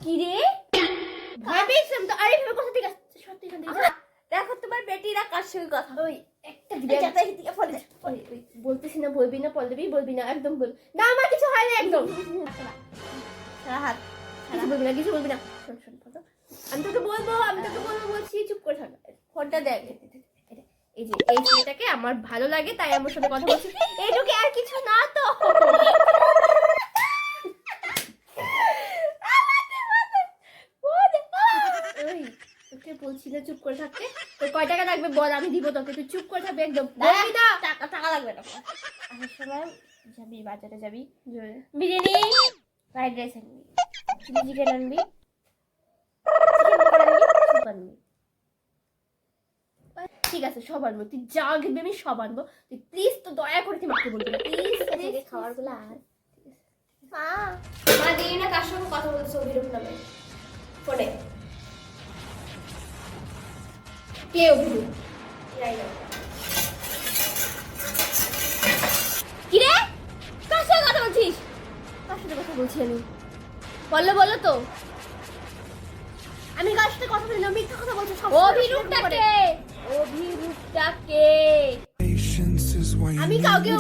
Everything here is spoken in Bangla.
কি রে ভয় পেয়েছিলাম তো। আরে ভেবে কথা ঠিক আছে সত্যি এখান থেকে দেখো তোমার বেটিরা কার সঙ্গে কথা ওই একটা দিকে বলতেছি না বলবি না পল্লবী বলবি না একদম বল না আমার কিছু হয় না একদম সারা হাত কিছু বলবি না কিছু বলবি না শোন শোন কথা আমি তোকে বলবো বলছি চুপ করে থাক ফোনটা দেখ এই যে এই ছেলেটাকে আমার ভালো লাগে তাই আমার সাথে কথা বলছি এইটুকু আর কিছু না তো তোকে বলছি না চুপ করে থাকতে তোর কয় টাকা লাগবে বল আমি দিব তোকে তুই চুপ করে থাকবি একদম বলবি না টাকা টাকা লাগবে না আসার সময় যাবি বাজারে যাবি বিরিয়ানি ফ্রাইড রাইস আনবি চিলি চিকেন আনবি আনবি ঠিক আছে সব আনবো তুই যা আনবি আমি সব আনবো তুই প্লিজ তো দয়া করে তুই মাকে বলবি না প্লিজ খাবার গুলো আর মা দিই না কার সঙ্গে কথা বলছো অভিরূপ নামে ফোনে কে অভিরূপ কি রে কার সঙ্গে কথা বলছিস কার সাথে কথা বলছি আমি বলো তো আমি কার সাথে কথা বলি না মিথ্যা কথা বলছো সব অভিরূপটাকে আমি কাউকে